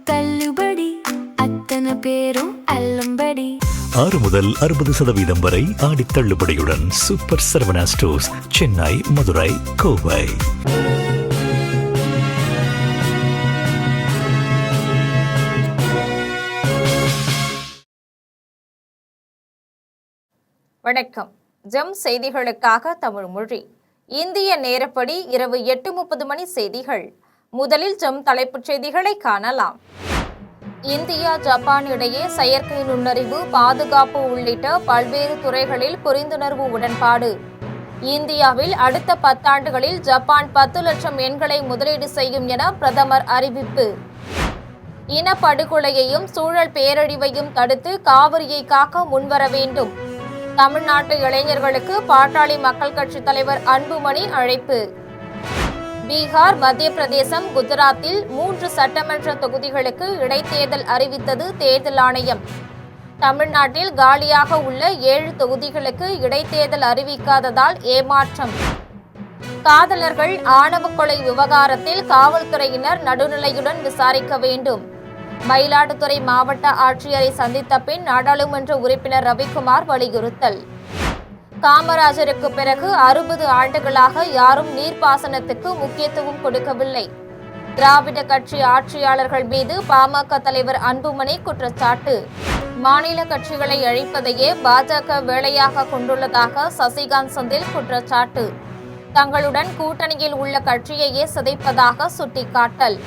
தள்ளுபடி அத்தனை பேரும் அல்லும்படி 6 முதல் 60% வரை ஆடி தள்ளுபடியுடன் சூப்பர் சரவணா ஸ்டோர்ஸ், சென்னை, மதுரை, கோவை. வணக்கம். ஜெம் செய்திகளுக்காக தமிழ் மொழி. இந்திய நேரப்படி இரவு 8:30 மணி செய்திகள். முதலில் ஜெம் தலைப்புச் செய்திகளை காணலாம். இந்தியா ஜப்பான் இடையே செயற்கை நுண்ணறிவு, பாதுகாப்பு உள்ளிட்ட பல்வேறு துறைகளில் புரிந்துணர்வு உடன்பாடு. இந்தியாவில் அடுத்த 10 ஆண்டுகளில் ஜப்பான் 10 லட்சம் எண்களை முதலீடு செய்யும் என பிரதமர் அறிவிப்பு. இனப்படுகொலையையும் சூழல் பேரழிவையும் தடுத்து காவிரியை காக்க முன்வர வேண்டும். தமிழ்நாட்டு இளைஞர்களுக்கு பாட்டாளி மக்கள் கட்சி தலைவர் அன்புமணி அழைப்பு. பீகார், மத்திய பிரதேசம், குஜராத்தில் 3 சட்டமன்ற தொகுதிகளுக்கு இடைத்தேர்தல் அறிவித்தது தேர்தல் ஆணையம். தமிழ்நாட்டில் காலியாக உள்ள 7 தொகுதிகளுக்கு இடைத்தேர்தல் அறிவிக்காததால் ஏமாற்றம். காதலர்கள் ஆணவ கொலை விவகாரத்தில் காவல்துறையினர் நடுநிலையுடன் விசாரிக்க வேண்டும். மயிலாடுதுறை மாவட்ட ஆட்சியரை சந்தித்த பின் நாடாளுமன்ற உறுப்பினர் ரவிக்குமார் வலியுறுத்தல். காமராஜருக்கு பிறகு 60 ஆண்டுகளாக யாரும் நீர்ப்பாசனத்துக்கு முக்கியத்துவம் கொடுக்கவில்லை. திராவிட கட்சி ஆட்சியாளர்கள் மீது பாமக தலைவர் அன்புமணி குற்றச்சாட்டு. மாநில கட்சிகளை அழிப்பதையே பாஜக வேலையாக கொண்டுள்ளதாக சசிகாந்த் செந்தில் குற்றச்சாட்டு. தங்களுடன் கூட்டணியில் உள்ள கட்சியையே சிதைப்பதாக சுட்டிக்காட்டல்.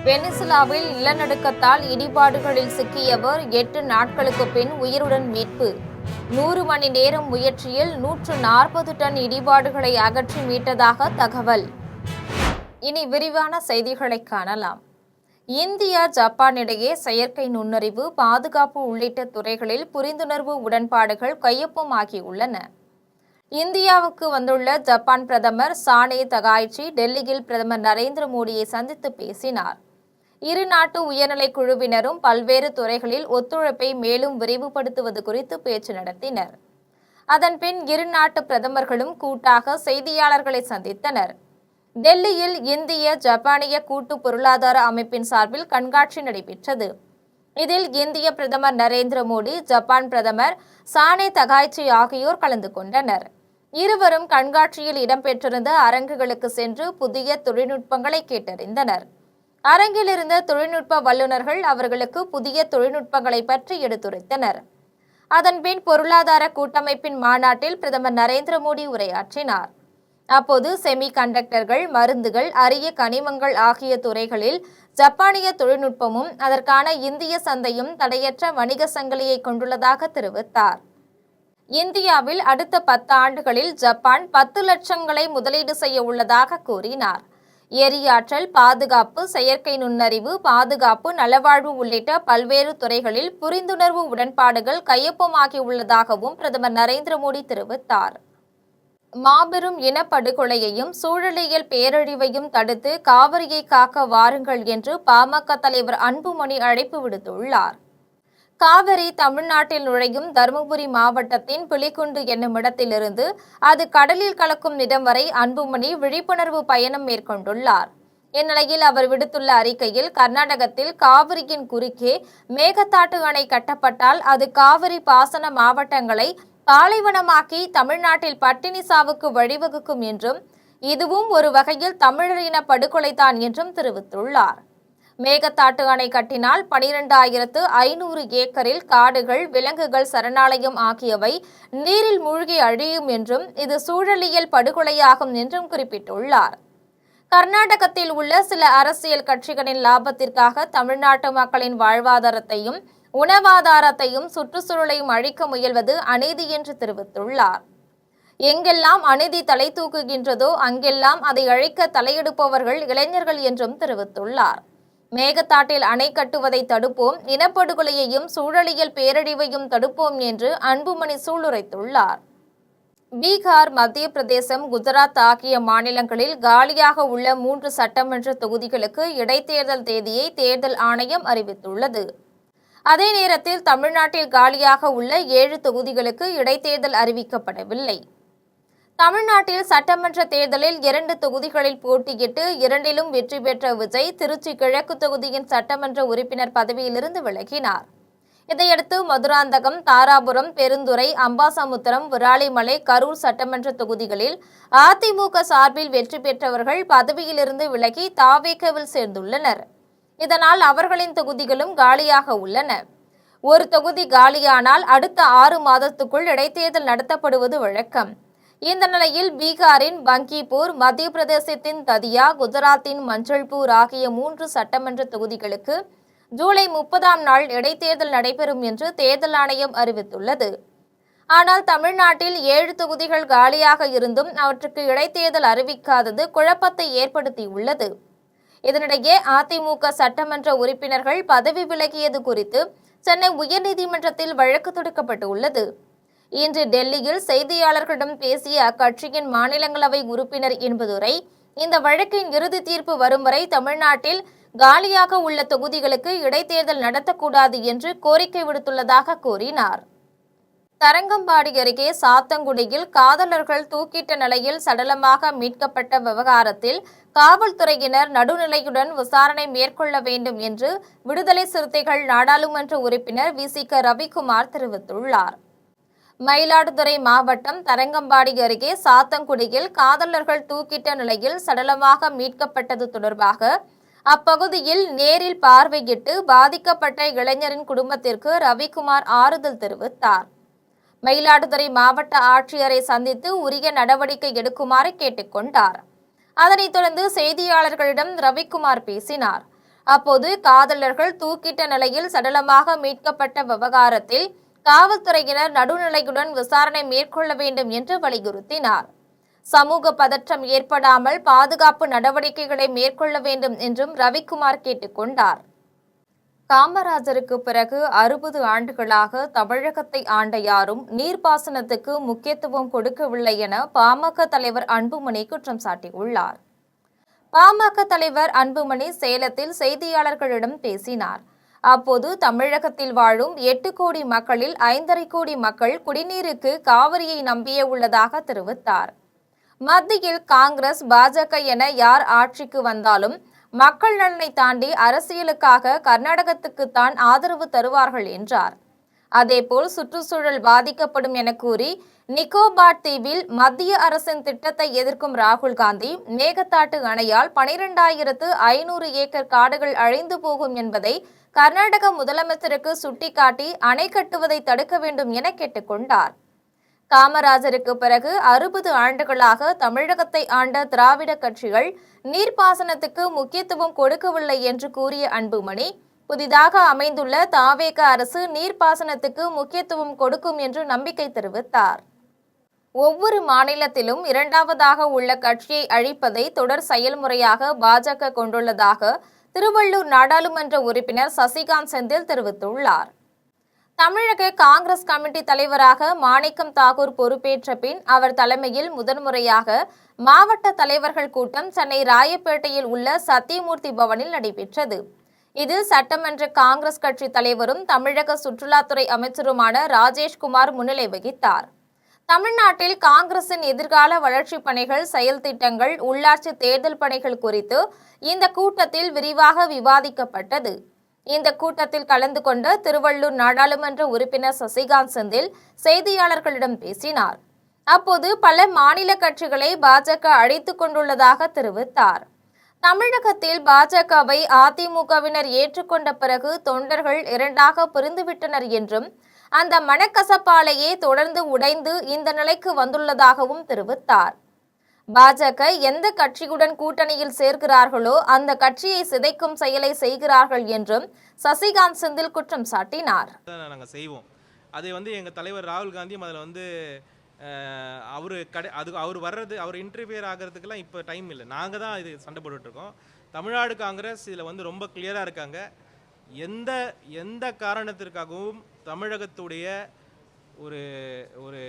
வெனிசுலாவில் நிலநடுக்கத்தால் இடிபாடுகளில் சிக்கியவர் 8 நாட்களுக்கு பின் உயிருடன் மீட்பு. 100 மணி நேரம் முயற்சியில் 140 டன் இடிபாடுகளை அகற்றி மீட்டதாக தகவல். இனி விரிவான செய்திகளை காணலாம். இந்தியா ஜப்பான் இடையே செயற்கை நுண்ணறிவு, பாதுகாப்பு உள்ளிட்ட துறைகளில் புரிந்துணர்வு உடன்பாடுகள் கையொப்பமாகியுள்ளன. இந்தியாவுக்கு வந்துள்ள ஜப்பான் பிரதமர் சானே தகாய்ச்சி டெல்லியில் பிரதமர் நரேந்திர மோடியை சந்தித்து பேசினார். இரு நாட்டு உயர்நிலை குழுவினரும் பல்வேறு துறைகளில் ஒத்துழைப்பை மேலும் விரிவுபடுத்துவது குறித்து பேச்சு நடத்தினர். அதன்பின் இரு நாட்டு பிரதமர்களும் கூட்டாக செய்தியாளர்களை சந்தித்தனர். டெல்லியில் இந்திய ஜப்பானிய கூட்டு பொருளாதார அமைப்பின் சார்பில் கண்காட்சி நடைபெற்றது. இதில் இந்திய பிரதமர் நரேந்திர மோடி, ஜப்பான் பிரதமர் சானே தகாய்ச்சி ஆகியோர் கலந்து கொண்டனர். இருவரும் கண்காட்சியில் இடம்பெற்றிருந்த அரங்குகளுக்கு சென்று புதிய தொழில்நுட்பங்களை கேட்டறிந்தனர். அரங்கில் இருந்த தொழில்நுட்ப வல்லுநர்கள் அவர்களுக்கு புதிய தொழில்நுட்பங்களை பற்றி எடுத்துரைத்தனர். அதன்பின் பொருளாதார கூட்டமைப்பின் மாநாட்டில் பிரதமர் நரேந்திர மோடி உரையாற்றினார். அப்போது செமி கண்டக்டர்கள், மருந்துகள், அரிய கனிமங்கள் ஆகிய துறைகளில் ஜப்பானிய தொழில்நுட்பமும் அதற்கான இந்திய சந்தையும் தடையற்ற வணிக சங்கிலியை கொண்டுள்ளதாக தெரிவித்தார். இந்தியாவில் அடுத்த 10 ஆண்டுகளில் ஜப்பான் 10 லட்சங்களை முதலீடு செய்ய உள்ளதாக கூறினார். எரியாற்றல், பாதுகாப்பு, செயற்கை நுண்ணறிவு, பாதுகாப்பு, நலவாழ்வு உள்ளிட்ட பல்வேறு துறைகளில் புரிந்துணர்வு உடன்பாடுகள் கையொப்பமாகியுள்ளதாகவும் பிரதமர் நரேந்திர மோடி தெரிவித்தார். மாபெரும் இனப்படுகொலையையும் சூழலியல் பேரழிவையும் தடுத்து காவிரியை காக்க வாருங்கள் என்று பாமக தலைவர் அன்புமணி அழைப்பு விடுத்துள்ளார். காவிரி தமிழ்நாட்டில் நுழையும் தருமபுரி மாவட்டத்தின் பிலிக்குண்டு என்னும் இடத்திலிருந்து அது கடலில் கலக்கும் இடம் வரை அன்புமணி விழிப்புணர்வு பயணம் மேற்கொண்டுள்ளார். இந்நிலையில் அவர் விடுத்துள்ள அறிக்கையில், கர்நாடகத்தில் காவிரியின் குறுக்கே மேகதாட்டு அணை கட்டப்பட்டால் அது காவிரி பாசன மாவட்டங்களை பாலைவனமாக்கி தமிழ்நாட்டில் பட்டினி சாவுக்கு வழிவகுக்கும் என்றும், இதுவும் ஒரு வகையில் தமிழர் இன படுகொலைதான் என்றும் தெரிவித்துள்ளார். மேகதாட்டு அணை கட்டினால் 12,500 ஏக்கரில் காடுகள், விலங்குகள் சரணாலயம் ஆகியவை நீரில் மூழ்கி அழியும் என்றும், இது சூழலியல் படுகொலையாகும் என்றும் குறிப்பிட்டுள்ளார். கர்நாடகத்தில் உள்ள சில அரசியல் கட்சிகளின் லாபத்திற்காக தமிழ்நாட்டு மக்களின் வாழ்வாதாரத்தையும் உணவாதாரத்தையும் சுற்றுச்சூழலையும் அழிக்க முயல்வது அநீதி என்று தெரிவித்துள்ளார். எங்கெல்லாம் அநீதி தலை தூக்குகின்றதோ அங்கெல்லாம் அதை அழிக்க தலையெடுப்பவர்கள் இளைஞர்கள் என்றும் தெரிவித்துள்ளார். மேகதாட்டில் அணை கட்டுவதை தடுப்போம், இனப்படுகொலையையும் சூழலியல் பேரழிவையும் தடுப்போம் என்று அன்புமணி சூளுரைத்துள்ளார். பீகார், மத்திய பிரதேசம், குஜராத் ஆகிய மாநிலங்களில் காலியாக உள்ள 3 சட்டமன்ற தொகுதிகளுக்கு இடைத்தேர்தல் தேதியை தேர்தல் ஆணையம் அறிவித்துள்ளது. அதே நேரத்தில் தமிழ்நாட்டில் காலியாக உள்ள 7 தொகுதிகளுக்கு இடைத்தேர்தல் அறிவிக்கப்படவில்லை. தமிழ்நாட்டில் சட்டமன்ற தேர்தலில் 2 தொகுதிகளில் போட்டியிட்டு 2லும் வெற்றி பெற்ற விஜய் திருச்சி கிழக்கு தொகுதியின் சட்டமன்ற உறுப்பினர் பதவியிலிருந்து விலகினார். இதையடுத்து மதுராந்தகம், தாராபுரம், பெருந்துறை, அம்பாசமுத்திரம், விராலிமலை, கரூர் சட்டமன்ற தொகுதிகளில் அதிமுக சார்பில் வெற்றி பெற்றவர்கள் பதவியிலிருந்து விலகி தாவேகவில் சேர்ந்துள்ளனர். இதனால் அவர்களின் தொகுதிகளும் காலியாக உள்ளன. ஒரு தொகுதி காலியானால் அடுத்த 6 மாதத்துக்குள் இடைத்தேர்தல் நடத்தப்படுவது வழக்கம். இந்த நிலையில் பீகாரின் பங்கிப்பூர், மத்திய பிரதேசத்தின் ததியா, குஜராத்தின் மஞ்சள்பூர் ஆகிய 3 சட்டமன்ற தொகுதிகளுக்கு ஜூலை 30ஆம் நாள் இடைத்தேர்தல் நடைபெறும் என்று தேர்தல் ஆணையம் அறிவித்துள்ளது. ஆனால் தமிழ்நாட்டில் 7 தொகுதிகள் காலியாக இருந்தும் அவற்றுக்கு இடைத்தேர்தல் அறிவிக்காதது குழப்பத்தை ஏற்படுத்தியுள்ளது. இதனிடையே அதிமுக சட்டமன்ற உறுப்பினர்கள் பதவி விலகியது குறித்து சென்னை உயர்நீதிமன்றத்தில் வழக்கு தொடுக்கப்பட்டுள்ளது. இன்று டெல்லியில் செய்தியாளர்களிடம் பேசிய அக்கட்சியின் மாநிலங்களவை உறுப்பினர் இன்பதுரை, இந்த வழக்கின் இறுதி தீர்ப்பு வரும் வரை தமிழ்நாட்டில் காலியாக உள்ள தொகுதிகளுக்கு இடைத்தேர்தல் நடத்தக்கூடாது என்று கோரிக்கை விடுத்துள்ளதாக கூறினார். தரங்கம்பாடி அருகே சாத்தங்குடியில் காதலர்கள் தூக்கிட்ட நிலையில் சடலமாக மீட்கப்பட்ட விவகாரத்தில் காவல்துறையினர் நடுநிலையுடன் விசாரணை மேற்கொள்ள வேண்டும் என்று விடுதலை சிறுத்தைகள் நாடாளுமன்ற உறுப்பினர் விசிக ரவிக்குமார் தெரிவித்துள்ளார். மயிலாடுதுறை மாவட்டம் தரங்கம்பாடி அருகே சாத்தங்குடியில் காதலர்கள் தூக்கிட்ட நிலையில் சடலமாக மீட்கப்பட்டது தொடர்பாக அப்பகுதியில் நேரில் பார்வையிட்டு பாதிக்கப்பட்ட இளைஞரின் குடும்பத்திற்கு ரவிக்குமார் ஆறுதல் தெரிவித்தார். மயிலாடுதுறை மாவட்ட ஆட்சியரை சந்தித்து உரிய நடவடிக்கை எடுக்குமாறு கேட்டுக்கொண்டார். அதனைத் தொடர்ந்து செய்தியாளர்களிடம் ரவிக்குமார் பேசினார். அப்போது காதலர்கள் தூக்கிட்ட நிலையில் சடலமாக மீட்கப்பட்ட விவகாரத்தில் காவல்துறையினர் நடுநிலையுடன் விசாரணை மேற்கொள்ள வேண்டும் என்று வலியுறுத்தினார். சமூக பதற்றம் ஏற்படாமல் பாதுகாப்பு நடவடிக்கைகளை மேற்கொள்ள வேண்டும் என்றும் ரவிக்குமார் கேட்டுக்கொண்டார். காமராஜருக்கு பிறகு 60 ஆண்டுகளாக தமிழகத்தை ஆண்ட யாரும் நீர்ப்பாசனத்துக்கு முக்கியத்துவம் கொடுக்கவில்லை என பாமக தலைவர் அன்புமணி குற்றம் சாட்டியுள்ளார். பாமக தலைவர் அன்புமணி சேலத்தில் செய்தியாளர்களிடம் பேசினார். அப்போது தமிழகத்தில் வாழும் 8 கோடி மக்களில் 5.5 கோடி மக்கள் குடிநீருக்கு காவிரியை நம்பியே உள்ளதாக தெரிவித்தார். மத்தியில் காங்கிரஸ், பாஜக என யார் ஆட்சிக்கு வந்தாலும் மக்கள் நலனை தாண்டி அரசியலுக்காக கர்நாடகத்துக்குத்தான் ஆதரவு தருவார்கள் என்றார். அதேபோல் சுற்றுச்சூழல் பாதிக்கப்படும் என கூறி நிக்கோபார் தீவில் மத்திய அரசின் திட்டத்தை எதிர்க்கும் ராகுல் காந்தி மேகதாட்டு அணையால் 12,500 ஏக்கர் காடுகள் அழிந்து போகும் என்பதை கர்நாடக முதலமைச்சருக்கு சுட்டிக்காட்டி அணை கட்டுவதை தடுக்க வேண்டும் என கேட்டுக்கொண்டார். காமராஜருக்கு பிறகு 60 ஆண்டுகளாக தமிழகத்தை ஆண்ட திராவிட கட்சிகள் நீர்ப்பாசனத்துக்கு முக்கியத்துவம் கொடுக்கவில்லை என்று கூறிய அன்புமணி, புதிதாக அமைந்துள்ள தாவேக அரசு நீர்ப்பாசனத்துக்கு முக்கியத்துவம் கொடுக்கும் என்று நம்பிக்கை தெரிவித்தார். ஒவ்வொரு மாநிலத்திலும் 2வதாக உள்ள கட்சியை அழிப்பதை தொடர் செயல்முறையாக பாஜக கொண்டுள்ளதாக திருவள்ளூர் நாடாளுமன்ற உறுப்பினர் சசிகாந்த் செந்தில் தெரிவித்துள்ளார். தமிழக காங்கிரஸ் கமிட்டி தலைவராக மாணிக்கம் தாக்கூர் பொறுப்பேற்ற பின் அவர் தலைமையில் முதன்முறையாக மாவட்ட தலைவர்கள் கூட்டம் சென்னை ராயப்பேட்டையில் உள்ள சத்தியமூர்த்தி பவனில் நடைபெற்றது. இதில் சட்டமன்ற காங்கிரஸ் கட்சி தலைவரும் தமிழக சுற்றுலாத்துறை அமைச்சருமான ராஜேஷ்குமார் முன்னிலை வகித்தார். தமிழ்நாட்டில் காங்கிரசின் எதிர்கால வளர்ச்சிப் பணிகள், செயல் திட்டங்கள், உள்ளாட்சி தேர்தல் பணிகள் குறித்து இந்த கூட்டத்தில் விரிவாக விவாதிக்கப்பட்டது. இந்த கூட்டத்தில் கலந்து கொண்ட திருவள்ளூர் நாடாளுமன்ற உறுப்பினர் சசிகாந்த் செந்தில் செய்தியாளர்களிடம் பேசினார். அப்போது பல மாநில கட்சிகளை பாஜக அழைத்துக் கொண்டுள்ளதாக தெரிவித்தார். தமிழகத்தில் பாஜகவை அதிமுகவினர் ஏற்றுக்கொண்ட பிறகு தொண்டர்கள் 2ஆக பிரிந்துவிட்டனர் என்றும் அந்த மனக்கசப்பாலேயே தொடர்ந்து உடைந்து இந்த நிலைக்கு வந்துள்ளதாகவும் தெரிவித்தார். பாஜக எந்த கட்சியுடன் கூட்டணியில் சேர்க்கிறார்களோ அந்த கட்சியை சிதைக்கும் செயலை செய்கிறார்கள் என்றும் சசிகாந்த் செந்தில் குற்றம் சாட்டினார். நாங்கள் செய்வோம். அதை எங்கள் தலைவர் ராகுல் காந்தியும் அதில் அவர் வர்றது, அவர் இன்டர்ஃபியர் ஆகிறதுக்கெல்லாம் இப்போ டைம் இல்லை. நாங்கள் தான் இது சண்டை போட்டுட்ருக்கோம். தமிழ்நாடு காங்கிரஸ் இதில் ரொம்ப கிளியராக இருக்காங்க. எந்த காரணத்திற்காகவும் தமிழகத்துடைய ஒரு ஒரு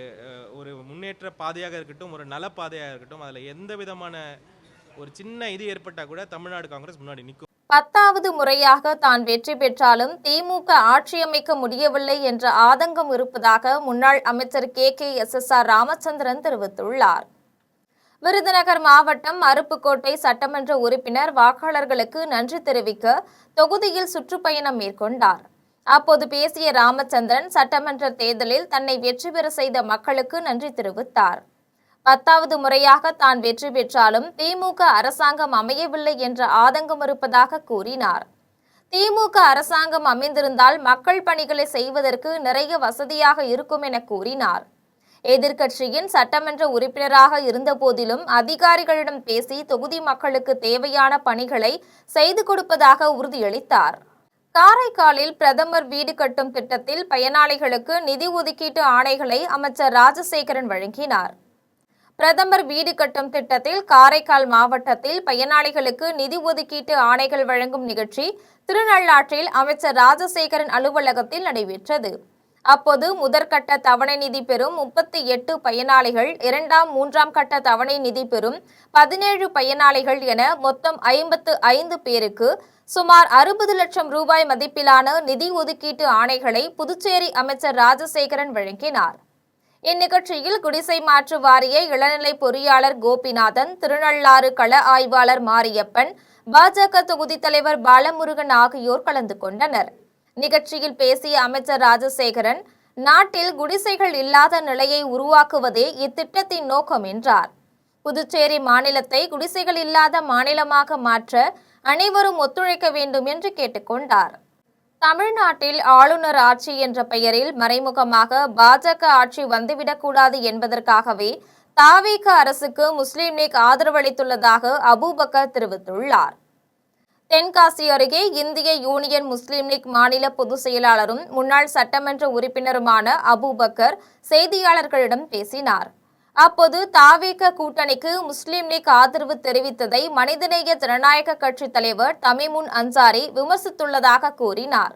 ஒரு முன்னேற்ற பாதையாக இருக்கட்டும், ஒரு நல பாதையாக இருக்கட்டும், அதில் எந்த விதமான ஒரு சின்ன இது ஏற்பட்டால் கூட தமிழ்நாடு காங்கிரஸ் முன்னாடி நிற்கும். 10வது முறையாக தான் வெற்றி பெற்றாலும் திமுக ஆட்சியமைக்க முடியவில்லை என்ற ஆதங்கம் இருப்பதாக முன்னாள் அமைச்சர் KKSSR ராமச்சந்திரன் தெரிவித்துள்ளார். விருதுநகர் மாவட்டம் அருப்புக்கோட்டை சட்டமன்ற உறுப்பினர் வாக்காளர்களுக்கு நன்றி தெரிவிக்க தொகுதியில் சுற்றுப்பயணம் மேற்கொண்டார். அப்போது பேசிய ராமச்சந்திரன் சட்டமன்ற தேர்தலில் தன்னை வெற்றி பெற செய்த மக்களுக்கு நன்றி தெரிவித்தார். 10வது முறையாக தான் வெற்றி பெற்றாலும் திமுக அரசாங்கம் அமையவில்லை என்ற ஆதங்கம் இருப்பதாக கூறினார். திமுக அரசாங்கம் அமைந்திருந்தால் மக்கள் பணிகளை செய்வதற்கு நிறைய வசதியாக இருக்கும் என கூறினார். எதிர்க்கட்சியின் சட்டமன்ற உறுப்பினராக இருந்த போதிலும் அதிகாரிகளிடம் பேசி தொகுதி மக்களுக்கு தேவையான பணிகளை செய்து கொடுப்பதாக உறுதியளித்தார். காரைக்காலில் பிரதமர் வீடு கட்டும் திட்டத்தில் பயனாளிகளுக்கு நிதி ஒதுக்கீட்டு ஆணைகளை அமைச்சர் ராஜசேகரன் வழங்கினார். பிரதமர் வீடு கட்டும் திட்டத்தில் காரைக்கால் மாவட்டத்தில் பயனாளிகளுக்கு நிதி ஒதுக்கீட்டு ஆணைகள் வழங்கும் நிகழ்ச்சி திருநள்ளாற்றில் அமைச்சர் ராஜசேகரன் அலுவலகத்தில் நடைபெற்றது. அப்போது முதற்கட்ட தவணை நிதி பெறும் 38 பயனாளிகள், 2ஆம் 3ஆம் கட்ட தவணை நிதி பெறும் 17 பயனாளிகள் என மொத்தம் 55 பேருக்கு சுமார் 60 லட்சம் ரூபாய் மதிப்பிலான நிதி ஒதுக்கீட்டு ஆணைகளை புதுச்சேரி அமைச்சர் ராஜசேகரன் வழங்கினார். இந்நிகழ்ச்சியில் குடிசை மாற்று வாரிய இளநிலை பொறியாளர் கோபிநாதன், திருநள்ளாறு கள ஆய்வாளர் மாரியப்பன், பாஜக தொகுதி தலைவர் பாலமுருகன் ஆகியோர் கலந்து கொண்டனர். நிகழ்ச்சியில் பேசிய அமைச்சர் ராஜசேகரன், நாட்டில் குடிசைகள் இல்லாத நிலையை உருவாக்குவதே இத்திட்டத்தின் நோக்கம் என்றார். புதுச்சேரி மாநிலத்தை குடிசைகள் இல்லாத மாநிலமாக மாற்ற அனைவரும் ஒத்துழைக்க வேண்டும் என்று கேட்டுக்கொண்டார். தமிழ்நாட்டில் ஆளுநர் ஆட்சி என்ற பெயரில் மறைமுகமாக பாஜக ஆட்சி வந்துவிடக்கூடாது என்பதற்காகவே தவிக அரசுக்கு முஸ்லிம் லீக் ஆதரவளித்துள்ளதாக அபூபக்கர் தெரிவித்துள்ளார். தென்காசி அருகே இந்திய யூனியன் முஸ்லிம் லீக் மாநில பொதுச் செயலாளரும் முன்னாள் சட்டமன்ற உறுப்பினருமான அபூபக்கர் செய்தியாளர்களிடம் பேசினார். அப்போது தவிக கூட்டணிக்கு முஸ்லிம் லீக் ஆதரவு தெரிவித்ததை மனிதநேய ஜனநாயக கட்சி தலைவர் தமிமுன் அன்சாரி விமர்சித்துள்ளதாக கூறினார்.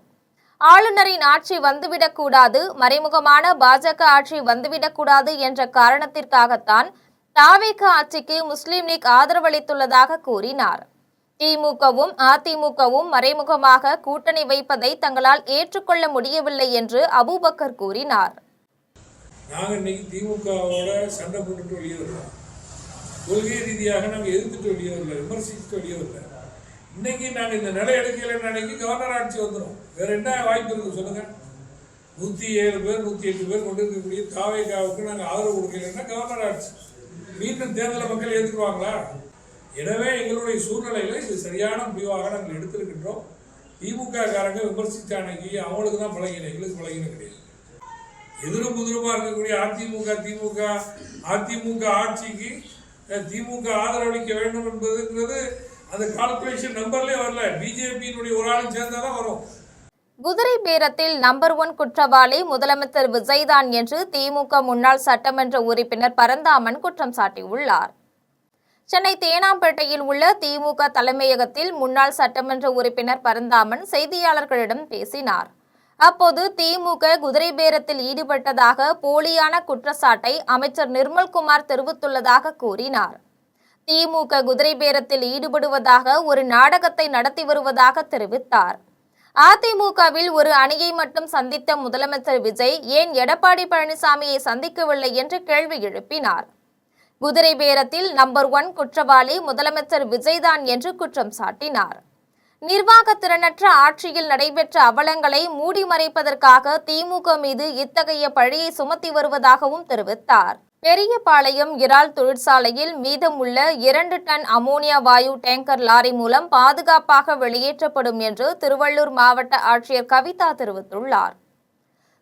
ஆளுநரின் ஆட்சி வந்துவிடக்கூடாது, மறைமுகமான பாஜக ஆட்சி வந்துவிடக்கூடாது என்ற காரணத்திற்காகத்தான் தவிக ஆட்சிக்கு முஸ்லிம் லீக் ஆதரவளித்துள்ளதாக கூறினார். திமுகவும் அதிமுகவும் மறைமுகமாக கூட்டணி வைப்பதை தங்களால் ஏற்றுக்கொள்ள முடியவில்லை என்று அபூபக்கர் கூறினார். நாங்கள் இன்னைக்கு திமுகவோட சண்டை போட்டுட்டு வெளியே வரலாம். கொள்கை ரீதியாக நாங்கள் எதிர்த்துட்டு வெளியே வரல, விமர்சித்துட்டு வெளியே வரல. இன்னைக்கு நாங்கள் இந்த நிலை எடுக்கலைன்னு நினைக்கி கவர்னர் ஆட்சி வந்துடும். வேற என்ன வாய்ப்பு இருக்கு சொல்லுங்க? 107 பேர் 108 பேர் கொண்டு இருக்கக்கூடிய தவிகவுக்கு நாங்கள் ஆதரவு கொடுக்கலைன்னா கவர்னர் ஆட்சி மீண்டும் தேர்தலை மக்கள் ஏற்றுக்குவாங்களா? எனவே எங்களுடைய சூழ்நிலையில் இது சரியான முடிவாக நாங்கள் எடுத்திருக்கின்றோம். திமுக காரங்க விமர்சித்த அன்னைக்கு அவங்களுக்கு தான் பழகின, எங்களுக்கு பழகின கிடையாது. எதிரும் புதிருமா இருக்கக்கூடிய அதிமுக ஆட்சிக்கு திமுக ஆதரவளிக்க வேண்டும் என்பதுங்கிறது அந்த கால்குலேஷன் நம்பர்லேயே வரல. பிஜேபியினுடைய ஒரு ஆளும் சேர்ந்தாதான் வரும். குதிரை பேரத்தில் நம்பர் 1 குற்றவாளி முதலமைச்சர் விஜய்தான் என்று திமுக முன்னாள் சட்டமன்ற உறுப்பினர் பரந்தாமன் குற்றம் சாட்டியுள்ளார். சென்னை தேனாம்பேட்டையில் உள்ள திமுக தலைமையகத்தில் முன்னாள் சட்டமன்ற உறுப்பினர் பரந்தாமன் செய்தியாளர்களிடம் பேசினார். அப்போது திமுக குதிரை பேரத்தில் ஈடுபட்டதாக போலியான குற்றச்சாட்டை அமைச்சர் நிர்மல்குமார் தெரிவித்துள்ளதாக கூறினார். திமுக குதிரை பேரத்தில் ஈடுபடுவதாக ஒரு நாடகத்தை நடத்தி வருவதாக தெரிவித்தார். அதிமுகவில் ஒரு அணியை மட்டும் சந்தித்த முதலமைச்சர் விஜய் ஏன் எடப்பாடி பழனிசாமியை சந்திக்கவில்லை என்று கேள்வி எழுப்பினார். குதிரை பேரத்தில் நம்பர் 1 குற்றவாளி முதலமைச்சர் விஜய்தான் என்று குற்றம் சாட்டினார். நிர்வாக திறனற்ற ஆட்சியில் நடைபெற்ற அவலங்களை மூடி மறைப்பதற்காக திமுக மீது இத்தகைய பழியை சுமத்தி வருவதாகவும் தெரிவித்தார். பெரியபாளையம் இறால் தொழிற்சாலையில் மீதமுள்ள 2 டன் அமோனியா வாயு டேங்கர் லாரி மூலம் பாதுகாப்பாக வெளியேற்றப்படும் என்று திருவள்ளூர் மாவட்ட ஆட்சியர் கவிதா தெரிவித்துள்ளார்.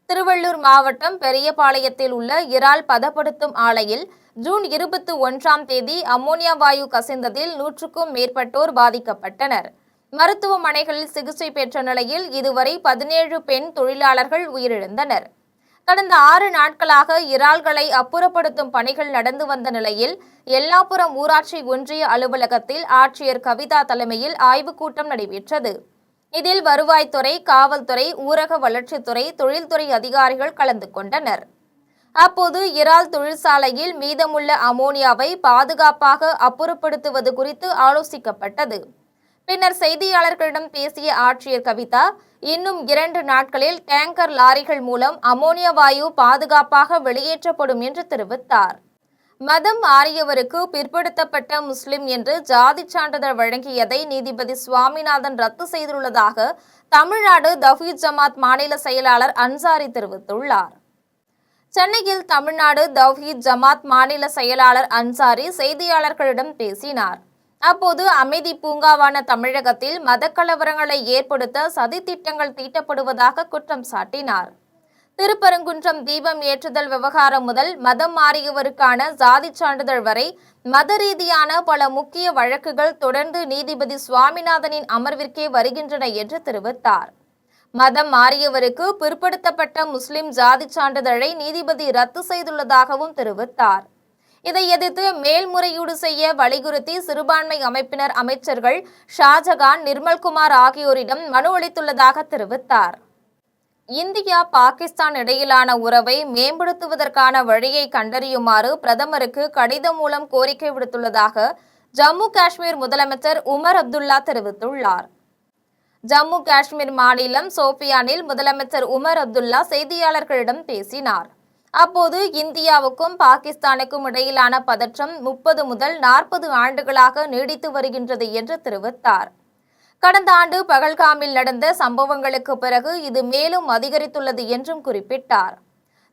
திருவள்ளூர் மாவட்டம் பெரியபாளையத்தில் உள்ள இறால் பதப்படுத்தும் ஆலையில் ஜூன் 21ஆம் தேதி அமோனியா வாயு கசிந்ததில் 100க்கும் மேற்பட்டோர் பாதிக்கப்பட்டனர். மருத்துவமனைகளில் சிகிச்சை பெற்ற நிலையில் இதுவரை 17 பெண் தொழிலாளர்கள் உயிரிழந்தனர். கடந்த 6 நாட்களாக இறால்களை அப்புறப்படுத்தும் பணிகள் நடந்து வந்த நிலையில் எல்லாப்புரம் ஊராட்சி ஒன்றிய அலுவலகத்தில் ஆட்சியர் கவிதா தலைமையில் ஆய்வுக் கூட்டம் நடைபெற்றது. இதில் வருவாய்த்துறை, காவல்துறை, ஊரக வளர்ச்சித்துறை, தொழில்துறை அதிகாரிகள் கலந்து கொண்டனர். அப்போது இறால் தொழிற்சாலையில் மீதமுள்ள அமோனியாவை பாதுகாப்பாக அப்புறப்படுத்துவது குறித்து ஆலோசிக்கப்பட்டது. பின்னர் செய்தியாளர்களிடம் பேசிய ஆட்சியர் கவிதா, இன்னும் 2 நாட்களில் டேங்கர் லாரிகள் மூலம் அமோனியா வாயு பாதுகாப்பாக வெளியேற்றப்படும் என்று தெரிவித்தார். மதம் மாறியவருக்கு பிற்படுத்தப்பட்ட முஸ்லிம் என்று ஜாதி சான்றிதழ் வழங்கியதை நீதிபதி சுவாமிநாதன் ரத்து செய்துள்ளதாக தமிழ்நாடு தவ்ஹீத் ஜமாத் மாநில செயலாளர் அன்சாரி தெரிவித்துள்ளார். சென்னையில் தமிழ்நாடு தவ்ஹீத் ஜமாத் மாநில செயலாளர் அன்சாரி செய்தியாளர்களிடம் பேசினார். அப்போது அமைதி பூங்காவான தமிழகத்தில் மதக்கலவரங்களை ஏற்படுத்த சதித்திட்டங்கள் தீட்டப்படுவதாக குற்றம் சாட்டினார். திருப்பரங்குன்றம் தீபம் ஏற்றுதல் விவகாரம் முதல் மதம் மாறியவருக்கான ஜாதி சான்றிதழ் வரை மத ரீதியான பல முக்கிய வழக்குகள் தொடர்ந்து நீதிபதி சுவாமிநாதனின் அமர்விற்கே வருகின்றன என்று தெரிவித்தார். மதம் மாறியவருக்கு பிற்படுத்தப்பட்ட முஸ்லிம் ஜாதி சான்றிதழை நீதிபதி ரத்து செய்துள்ளதாகவும் தெரிவித்தார். இதை எதிர்த்து மேல்முறையீடு செய்ய வலியுறுத்தி சிறுபான்மை அமைப்பினர் அமைச்சர்கள் ஷாஜகான், நிர்மல்குமார் ஆகியோரிடம் மனு அளித்துள்ளதாக தெரிவித்தார். இந்தியா பாகிஸ்தான் இடையிலான உறவை மேம்படுத்துவதற்கான வழியை கண்டறியுமாறு பிரதமருக்கு கடிதம் மூலம் கோரிக்கை விடுத்துள்ளதாக ஜம்மு காஷ்மீர் முதலமைச்சர் உமர் அப்துல்லா தெரிவித்துள்ளார். ஜம்மு காஷ்மீர் மாநிலம் சோபியானில் முதலமைச்சர் உமர் அப்துல்லா செய்தியாளர்களிடம் பேசினார். அப்போது இந்தியாவுக்கும் பாகிஸ்தானுக்கும் இடையிலான பதற்றம் 30 முதல் 40 ஆண்டுகளாக நீடித்து வருகின்றது என்று தெரிவித்தார். கடந்த ஆண்டு பகல்காமில் நடந்த சம்பவங்களுக்கு பிறகு இது மேலும் அதிகரித்துள்ளது என்றும் குறிப்பிட்டார்.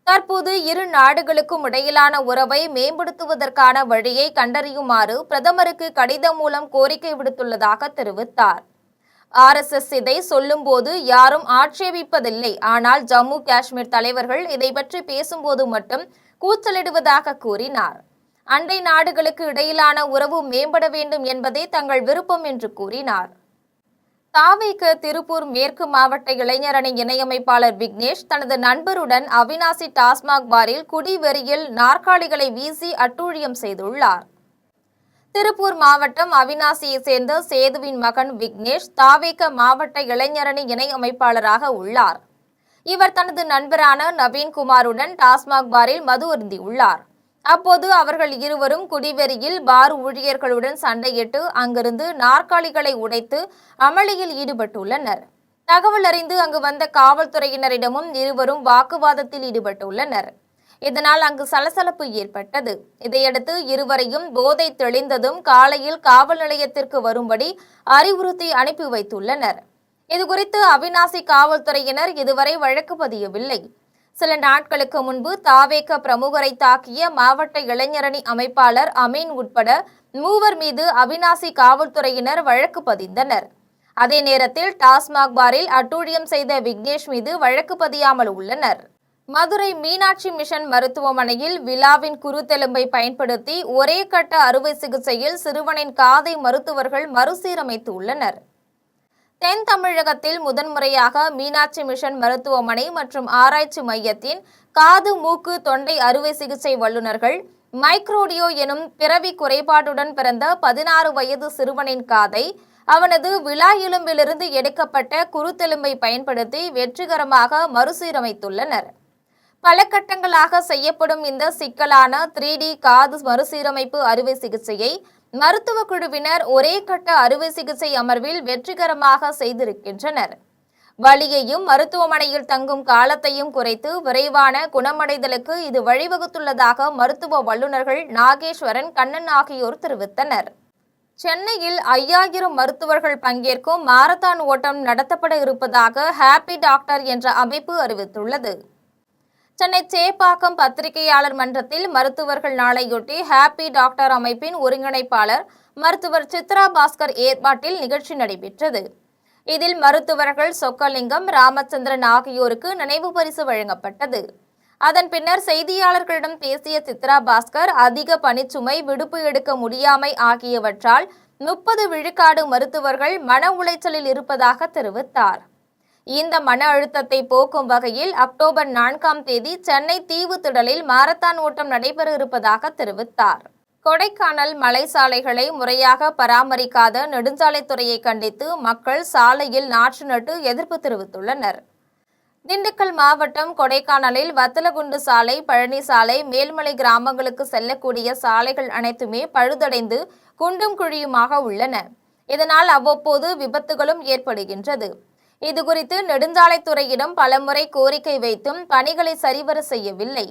தற்போது இரு நாடுகளுக்கும் இடையிலான உறவை மேம்படுத்துவதற்கான வழியை கண்டறியுமாறு பிரதமருக்கு கடிதம் மூலம் கோரிக்கை விடுத்துள்ளதாக தெரிவித்தார். RSS இதை சொல்லும்போது யாரும் ஆட்சேபிப்பதில்லை, ஆனால் ஜம்மு காஷ்மீர் தலைவர்கள் இதை பற்றி பேசும்போது மட்டும் கூச்சலிடுவதாக கூறினார். அண்டை நாடுகளுக்கு இடையிலான உறவு மேம்பட வேண்டும் என்பதே தங்கள் விருப்பம் என்று கூறினார். தாவேக திருப்பூர் மேற்கு மாவட்ட இளைஞரணி இணையமைப்பாளர் விக்னேஷ் தனது நண்பருடன் அவிநாசி டாஸ்மாக் பாரில் குடிவெறியில் நாற்காலிகளை வீசி அட்டூழியம் செய்துள்ளார். திருப்பூர் மாவட்டம் அவிநாசியை சேர்ந்த சேதுவின் மகன் விக்னேஷ் தாவேக மாவட்ட இளைஞரணி இணை அமைப்பாளராக உள்ளார். இவர் தனது நண்பரான நவீன்குமாருடன் டாஸ்மாக் பாரில் மது அருந்தியுள்ளார். அப்போது அவர்கள் இருவரும் குடிவெறியில் பார் ஊழியர்களுடன் சண்டையிட்டு அங்கிருந்து நாற்காலிகளை உடைத்து அமளியில் ஈடுபட்டுள்ளனர். தகவல் அறிந்து அங்கு வந்த காவல்துறையினரிடமும் இருவரும் வாக்குவாதத்தில் ஈடுபட்டுள்ளனர். இதனால் அங்கு சலசலப்பு ஏற்பட்டது. இதையடுத்து இருவரையும் போதை தெளிந்ததும் காலையில் காவல் நிலையத்திற்கு வரும்படி அறிவுறுத்தி அனுப்பி வைத்துள்ளனர். இதுகுறித்து அவிநாசி காவல்துறையினர் இதுவரை வழக்கு பதியவில்லை. சில நாட்களுக்கு முன்பு தாவேக பிரமுகரை தாக்கிய மாவட்ட இளைஞரணி அமைப்பாளர் அமீன் உட்பட 3 மீது அவிநாசி காவல்துறையினர் வழக்கு பதிந்தனர். அதே நேரத்தில் டாஸ்மாக் பாரில் அட்டூழியம் செய்த விக்னேஷ் மீது வழக்கு பதியாமல் உள்ளனர். மதுரை மீனாட்சி மிஷன் மருத்துவமனையில் விழாவின் குருத்தெலும்பை பயன்படுத்தி ஒரே கட்ட அறுவை சிகிச்சையில் சிறுவனின் காதை மருத்துவர்கள் மறுசீரமைத்து உள்ளனர். தென் தமிழகத்தில் முதன்முறையாக மீனாட்சி மிஷன் மருத்துவமனை மற்றும் ஆராய்ச்சி மையத்தின் காது, மூக்கு, தொண்டை அறுவை சிகிச்சை வல்லுநர்கள் மைக்ரோடியோ எனும் பிறவி குறைபாட்டுடன் பிறந்த 16 வயது சிறுவனின் காதை அவனது விழா எலும்பிலிருந்து எடுக்கப்பட்ட குருத்தெலும்பை பயன்படுத்தி வெற்றிகரமாக மறுசீரமைத்துள்ளனர். பல கட்டங்களாக செய்யப்படும் இந்த சிக்கலான 3D காது மறுசீரமைப்பு அறுவை சிகிச்சையை மருத்துவ குழுவினர் ஒரே கட்ட அறுவை சிகிச்சை அமர்வில் வெற்றிகரமாக செய்திருக்கின்றனர். வலியையும் மருத்துவமனையில் தங்கும் காலத்தையும் குறைத்து விரைவான குணமடைதலுக்கு இது வழிவகுத்துள்ளதாக மருத்துவ வல்லுநர்கள் நாகேஸ்வரன், கண்ணன் ஆகியோர் தெரிவித்தனர். சென்னையில் 5000 மருத்துவர்கள் பங்கேற்கும் மாரத்தான் ஓட்டம் நடத்தப்பட இருப்பதாக ஹாப்பி டாக்டர் என்ற அமைப்பு அறிவித்துள்ளது. சென்னை சேப்பாக்கம் பத்திரிகையாளர் மன்றத்தில் மருத்துவர்கள் நாளையொட்டி ஹாப்பி டாக்டர் அமைப்பின் ஒருங்கிணைப்பாளர் மருத்துவர் சித்ரா பாஸ்கர் ஏற்பாட்டில் நிகழ்ச்சி நடைபெற்றது. இதில் மருத்துவர்கள் சொக்கலிங்கம், ராமச்சந்திரன் ஆகியோருக்கு நினைவு பரிசு வழங்கப்பட்டது. அதன் பின்னர் செய்தியாளர்களிடம் பேசிய சித்ரா பாஸ்கர், அதிக பணிச்சுமை, விடுப்பு எடுக்க முடியாமை ஆகியவற்றால் 30 விழுக்காடு மருத்துவர்கள் மன உளைச்சலில் இருப்பதாக தெரிவித்தார். இந்த மன அழுத்தத்தை போக்கும் வகையில் அக்டோபர் 4ஆம் தேதி சென்னை தீவுத்திடலில் மாரத்தான் ஓட்டம் நடைபெற இருப்பதாக தெரிவித்தார். கொடைக்கானல் மலை சாலைகளை முறையாக பராமரிக்காத நெடுஞ்சாலைத்துறையை கண்டித்து மக்கள் சாலையில் நாற்று நட்டு எதிர்ப்பு தெரிவித்துள்ளனர். திண்டுக்கல் மாவட்டம் கொடைக்கானலில் வத்தலகுண்டு சாலை, பழனி சாலை, மேல்மலை கிராமங்களுக்கு செல்லக்கூடிய சாலைகள் அனைத்துமே பழுதடைந்து குண்டும் குழியுமாக உள்ளன. இதனால் அவ்வப்போது விபத்துகளும் ஏற்படுகின்றது. இதுகுறித்து நெடுஞ்சாலைத்துறையிடம் பலமுறை கோரிக்கை வைத்தும் பணிகளை சரிவர செய்யவில்லை.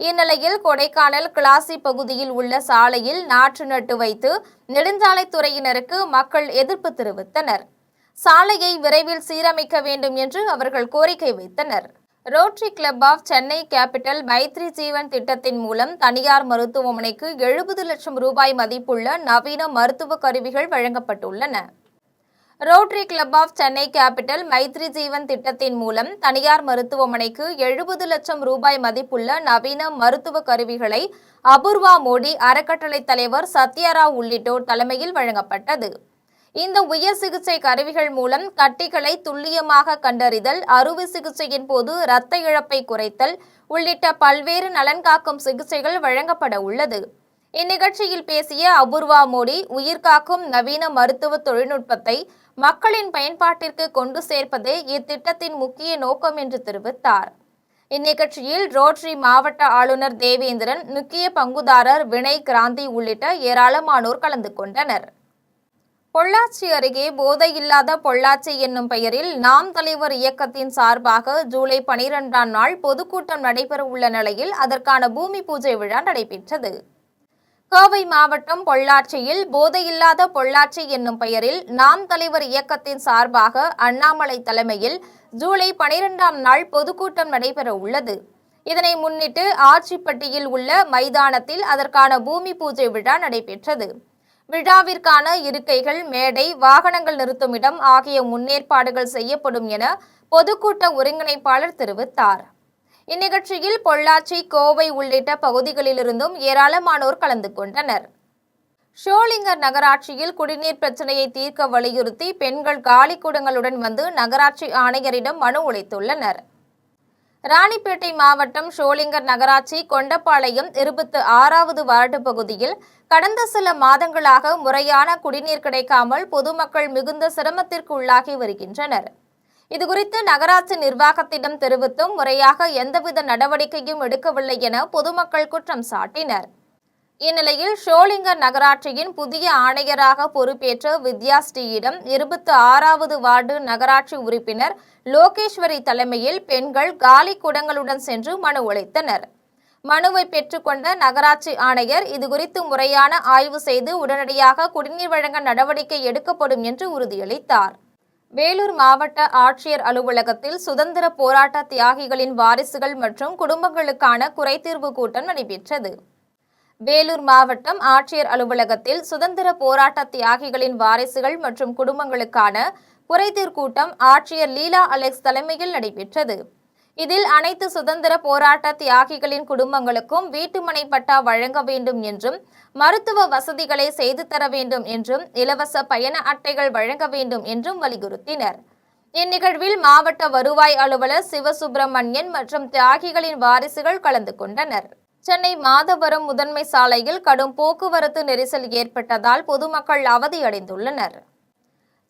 இந்நிலையில் கொடைக்கானல் கிளாசி பகுதியில் உள்ள சாலையில் நாற்று நட்டு வைத்து நெடுஞ்சாலைத்துறையினருக்கு மக்கள் எதிர்ப்பு தெரிவித்தனர். சாலையை விரைவில் சீரமைக்க வேண்டும் என்று அவர்கள் கோரிக்கை வைத்தனர். Rotary club of Chennai capital Maitri Jeevan திட்டத்தின் மூலம் தனியார் மருத்துவமனைக்கு 70 லட்சம் ரூபாய் மதிப்புள்ள நவீன மருத்துவ கருவிகள் வழங்கப்பட்டுள்ளன. Rotary club of Chennai capital Maitri Jeevan திட்டத்தின் மூலம் தனியார் மருத்துவமனைக்கு 70 லட்சம் ரூபாய் மதிப்புள்ள நவீன மருத்துவ கருவிகளை அபூர்வா மோடி அறக்கட்டளை தலைவர் சத்யராவ் உள்ளிட்டோர் தலைமையில் வழங்கப்பட்டது. இந்த உயர் சிகிச்சை கருவிகள் மூலம் கட்டிகளை துல்லியமாக கண்டறிதல், அறுவை சிகிச்சையின் போது இரத்த இழப்பை குறைத்தல் உள்ளிட்ட பல்வேறு நலன் காக்கும் சிகிச்சைகள் வழங்கப்பட உள்ளது. இந்நிகழ்ச்சியில் பேசிய அபூர்வா மோடி, உயிர்காக்கும் நவீன மருத்துவ தொழில்நுட்பத்தை மக்களின் பயன்பாட்டிற்கு கொண்டு சேர்ப்பதே இத்திட்டத்தின் முக்கிய நோக்கம் என்று தெரிவித்தார். இந்நிகழ்ச்சியில் ரோட்டரி மாவட்ட ஆளுநர் தேவேந்திரன், முக்கிய பங்குதாரர் வினய் கிராந்தி உள்ளிட்ட ஏராளமானோர் கலந்து கொண்டனர். பொள்ளாச்சி அருகே போதையில்லாத பொள்ளாச்சி என்னும் பெயரில் நாம் தலைவர் இயக்கத்தின் சார்பாக ஜூலை 12ஆம் நாள் பொதுக்கூட்டம் நடைபெறவுள்ள நிலையில் அதற்கான பூமி பூஜை விழா நடைபெற்றது. கோவை மாவட்டம் பொள்ளாச்சியில் போதையில்லாத பொள்ளாச்சி என்னும் பெயரில் நாம் தலைவர் இயக்கத்தின் சார்பாக அண்ணாமலை தலைமையில் ஜூலை 12ஆம் நாள் பொதுக்கூட்டம் நடைபெற உள்ளது. இதனை முன்னிட்டு ஆச்சிப்பட்டியில் உள்ள மைதானத்தில் அதற்கான பூமி பூஜை விழா நடைபெற்றது. விழாவிற்கான இருக்கைகள், மேடை, வாகனங்கள் நிறுத்தும் இடம் ஆகிய முன்னேற்பாடுகள் செய்யப்படும் என பொதுக்கூட்ட ஒருங்கிணைப்பாளர் தெரிவித்தார். இந்நிகழ்ச்சியில் பொள்ளாச்சி, கோவை உள்ளிட்ட பகுதிகளிலிருந்தும் ஏராளமானோர் கலந்து கொண்டனர். ஷோலிங்கர் நகராட்சியில் குடிநீர் பிரச்சினையை தீர்க்க வலியுறுத்தி பெண்கள் காலி குடங்களுடன் வந்து நகராட்சி ஆணையரிடம் மனு அளித்துள்ளனர். ராணிப்பேட்டை மாவட்டம் ஷோலிங்கர் நகராட்சி கொண்டப்பாளையம் 26வது வார்டு பகுதியில் கடந்த சில மாதங்களாக முறையான குடிநீர் கிடைக்காமல் பொதுமக்கள் மிகுந்த சிரமத்திற்கு உள்ளாகி வருகின்றனர். இதுகுறித்து நகராட்சி நிர்வாகத்திடம் தெரிவித்தும் முறையாக எந்தவித நடவடிக்கையும் எடுக்கவில்லை என பொதுமக்கள் குற்றம் சாட்டினர். இந்நிலையில் ஷோலிங்கர் நகராட்சியின் புதிய ஆணையராக பொறுப்பேற்ற வித்யா ஸ்ரீயிடம் 26வது வார்டு நகராட்சி உறுப்பினர் லோகேஸ்வரி தலைமையில் பெண்கள் காலி குடங்களுடன் சென்று மனு அளித்தனர். மனுவை பெற்றுக்கொண்ட நகராட்சி ஆணையர் இதுகுறித்து முறையான ஆய்வு செய்து உடனடியாக குடிநீர் வழங்க நடவடிக்கை எடுக்கப்படும் என்று உறுதியளித்தார். வேலூர் மாவட்ட ஆட்சியர் அலுவலகத்தில் சுதந்திர போராட்ட தியாகிகளின் வாரிசுகள் மற்றும் குடும்பங்களுக்கான குறைதீர்வு கூட்டம் நடைபெற்றது. வேலூர் மாவட்டம் ஆட்சியர் அலுவலகத்தில் சுதந்திர போராட்ட தியாகிகளின் வாரிசுகள் மற்றும் குடும்பங்களுக்கான குறைதீர் கூட்டம் ஆட்சியர் லீலா அலெக்ஸ் தலைமையில் நடைபெற்றது. இதில் அனைத்து சுதந்திர போராட்ட தியாகிகளின் குடும்பங்களுக்கும் வீட்டுமனை பட்டா வழங்க வேண்டும் என்றும், மருத்துவ வசதிகளை செய்து தர வேண்டும் என்றும், இலவச பயண அட்டைகள் வழங்க வேண்டும் என்றும் வலியுறுத்தினர். இந்நிகழ்வில் மாவட்ட வருவாய் அலுவலர் சிவசுப்பிரமணியன் மற்றும் தியாகிகளின் வாரிசுகள் கலந்து கொண்டனர். சென்னை மாதவரம் முதன்மை சாலையில் கடும் போக்குவரத்து நெரிசல் ஏற்பட்டதால் பொதுமக்கள் அவதியடைந்துள்ளனர்.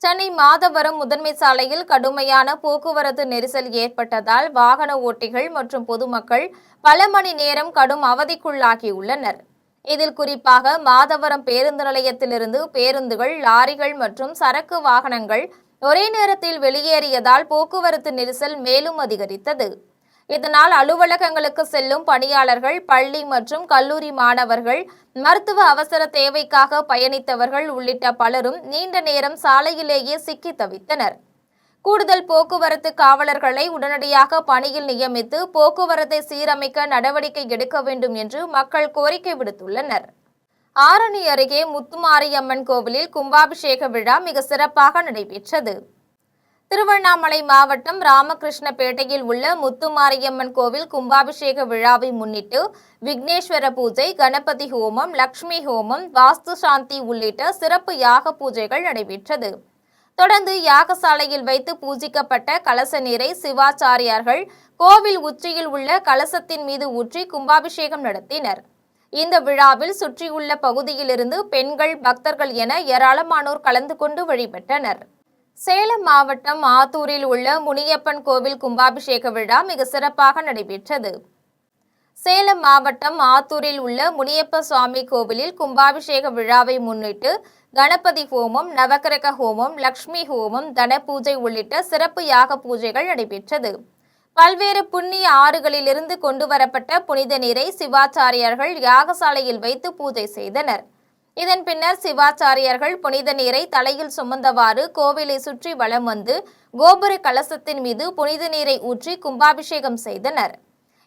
சென்னை மாதவரம் முதன்மை சாலையில் கடுமையான போக்குவரத்து நெரிசல் ஏற்பட்டதால் வாகன ஓட்டிகள் மற்றும் பொதுமக்கள் பல மணி நேரம் கடும் அவதிக்குள்ளாகியுள்ளனர். இதில் குறிப்பாக மாதவரம் பேருந்து நிலையத்திலிருந்து பேருந்துகள், லாரிகள் மற்றும் சரக்கு வாகனங்கள் ஒரே நேரத்தில் வெளியேறியதால் போக்குவரத்து நெரிசல் மேலும் அதிகரித்தது. இதனால் அலுவலகங்களுக்கு செல்லும் பணியாளர்கள், பள்ளி மற்றும் கல்லூரி மாணவர்கள், மருத்துவ அவசர தேவைக்காக பயணித்தவர்கள் உள்ளிட்ட பலரும் நீண்ட நேரம் சாலையிலேயே சிக்கி தவித்தனர். கூடுதல் போக்குவரத்து காவலர்களை உடனடியாக பணியில் நியமித்து போக்குவரத்தை சீரமைக்க நடவடிக்கை எடுக்க வேண்டும் என்று மக்கள் கோரிக்கை விடுத்துள்ளனர். ஆரணி அருகே முத்துமாரியம்மன் கோவிலில் கும்பாபிஷேக விழா மிக சிறப்பாக நடைபெற்றது. திருவண்ணாமலை மாவட்டம் ராமகிருஷ்ணபேட்டையில் உள்ள முத்துமாரியம்மன் கோவில் கும்பாபிஷேக விழாவை முன்னிட்டு விக்னேஸ்வர பூஜை, கணபதி ஹோமம், லட்சுமி ஹோமம், வாஸ்து சாந்தி உள்ளிட்ட சிறப்பு யாக பூஜைகள் நடைபெற்றது. தொடர்ந்து யாகசாலையில் வைத்து பூஜிக்கப்பட்ட கலச நீரை சிவாச்சாரியார்கள் கோவில் உச்சியில் உள்ள கலசத்தின் மீது ஊற்றி கும்பாபிஷேகம் நடத்தினர். இந்த விழாவில் சுற்றியுள்ள பகுதியிலிருந்து பெண்கள், பக்தர்கள் என ஏராளமானோர் கலந்து கொண்டு வழிபட்டனர். சேலம் மாவட்டம் ஆத்தூரில் உள்ள முனியப்பன் கோவில் கும்பாபிஷேக விழா மிக சிறப்பாக நடைபெற்றது. சேலம் மாவட்டம் ஆத்தூரில் உள்ள முனியப்ப சுவாமி கோவிலில் கும்பாபிஷேக விழாவை முன்னிட்டு கணபதி ஹோமம், நவக்கிரக ஹோமம், லட்சுமி ஹோமம், தன பூஜை உள்ளிட்ட சிறப்பு யாக பூஜைகள் நடைபெற்றது. பல்வேறு புண்ணிய ஆறுகளிலிருந்து கொண்டுவரப்பட்ட புனித நீரை சிவாச்சாரியார்கள் யாகசாலையில் வைத்து பூஜை செய்தனர். இதன் பின்னர் சிவாச்சாரியார்கள் புனித நீரை தலையில் சுமந்தவாறு கோவிலை சுற்றி வலம் வந்து கோபுர கலசத்தின் மீது புனித நீரை ஊற்றி கும்பாபிஷேகம் செய்தனர்.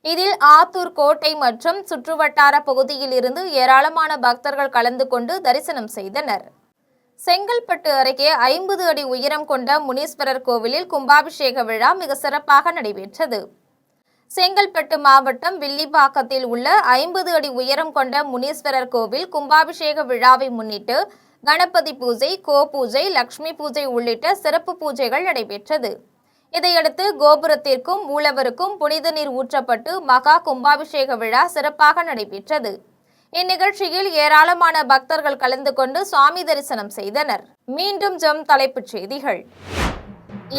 இதில் ஆத்தூர் கோட்டை மற்றும் சுற்றுவட்டார பகுதியில் இருந்து ஏராளமான பக்தர்கள் கலந்து கொண்டு தரிசனம் செய்தனர். செங்கல்பட்டு அருகே 50 அடி உயரம் கொண்ட முனீஸ்வரர் கோவிலில் கும்பாபிஷேக விழா மிக சிறப்பாக நடைபெற்றது. செங்கல்பட்டு மாவட்டம் வில்லிவாக்கத்தில் உள்ள 50 அடி உயரம் கொண்ட முனீஸ்வரர் கோவில் கும்பாபிஷேக விழாவை முன்னிட்டு கணபதி பூஜை, பூஜை, லட்சுமி பூஜை உள்ளிட்ட சிறப்பு பூஜைகள் நடைபெற்றது. இதையடுத்து கோபுரத்திற்கும் மூலவருக்கும் புனித நீர் ஊற்றப்பட்டு மகா கும்பாபிஷேக விழா சிறப்பாக நடைபெற்றது. இந்நிகழ்ச்சியில் ஏராளமான பக்தர்கள் கலந்து கொண்டு சுவாமி தரிசனம் செய்தனர். மீண்டும் தலைப்புச் செய்திகள்.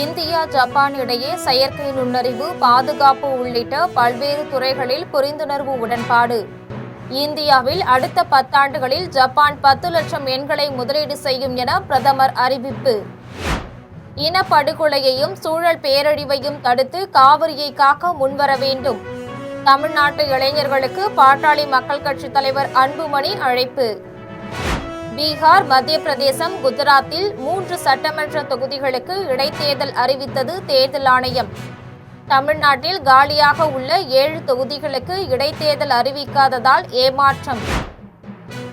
இந்தியா, ஜப்பான் இடையே செயற்கை நுண்ணறிவு, பாதுகாப்பு உள்ளிட்ட பல்வேறு துறைகளில் புரிந்துணர்வு உடன்பாடு. இந்தியாவில் அடுத்த 10 ஆண்டுகளில் ஜப்பான் 10 லட்சம் எண்களை முதலீடு செய்யும் என பிரதமர் அறிவிப்பு. இனப்படுகொலையையும் சூழல் பேரழிவையும் தடுத்து காவிரியை காக்க முன்வர வேண்டும். தமிழ்நாட்டு இளைஞர்களுக்கு பாட்டாளி மக்கள் கட்சி தலைவர் அன்புமணி அழைப்பு. பீகார், மத்திய பிரதேசம், குஜராத்தில் 3 சட்டமன்ற தொகுதிகளுக்கு இடைத்தேர்தல் அறிவித்தது தேர்தல் ஆணையம். தமிழ்நாட்டில் காலியாக உள்ள 7 தொகுதிகளுக்கு இடைத்தேர்தல் அறிவிக்காததால் ஏமாற்றம்.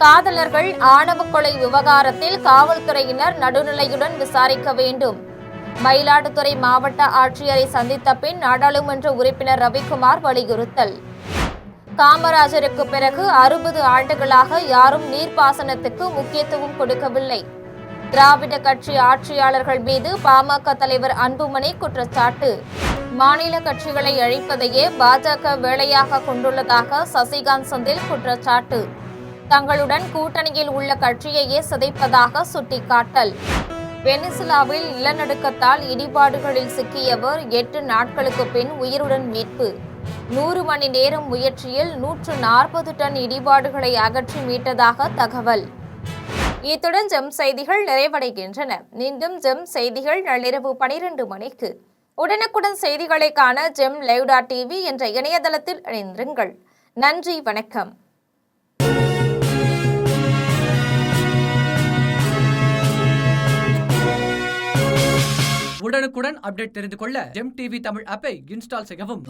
காதலர்கள் ஆணவ கொலை விவகாரத்தில் காவல்துறையினர் நடுநிலையுடன் விசாரிக்க வேண்டும். மயிலாடுதுறை மாவட்ட ஆட்சியரை சந்தித்த பின் நாடாளுமன்ற உறுப்பினர் ரவிக்குமார் வலியுறுத்தல். காமராஜருக்கு பிறகு 60 ஆண்டுகளாக யாரும் நீர்ப்பாசனத்துக்கு முக்கியத்துவம் கொடுக்கவில்லை. திராவிட கட்சி ஆட்சியாளர்கள் மீது பாமக தலைவர் அன்புமணி குற்றச்சாட்டு. மாநில கட்சிகளை அழிப்பதையே பாஜக வேலையாக கொண்டுள்ளதாக சசிகாந்த் செந்தில் குற்றச்சாட்டு. தங்களுடன் கூட்டணியில் உள்ள கட்சியையே சிதைப்பதாக சுட்டிக்காட்டல். வெனிசுலாவில் நிலநடுக்கத்தால் இடிபாடுகளில் சிக்கியவர் 8 நாட்களுக்கு பின் உயிருடன் மீட்பு. 100 மணி நேரம் முயற்சியில் 140 டன் இடிபாடுகளை அகற்றி மீட்டதாக தகவல். இத்துடன் ஜெம் செய்திகள் நிறைவடைகின்றன. மீண்டும் ஜெம் செய்திகள் நள்ளிரவு 12 மணிக்கு. உடனுக்குடன் செய்திகளை காண ஜெம் லைவ்.tv என்ற இணையதளத்தில் இணைந்திருங்கள். நன்றி, வணக்கம். உடனுக்குடன் அப்டேட் தெரிந்து கொள்ள ஜெம் டிவி தமிழ் ஆப்பை இன்ஸ்டால் செய்யவும்.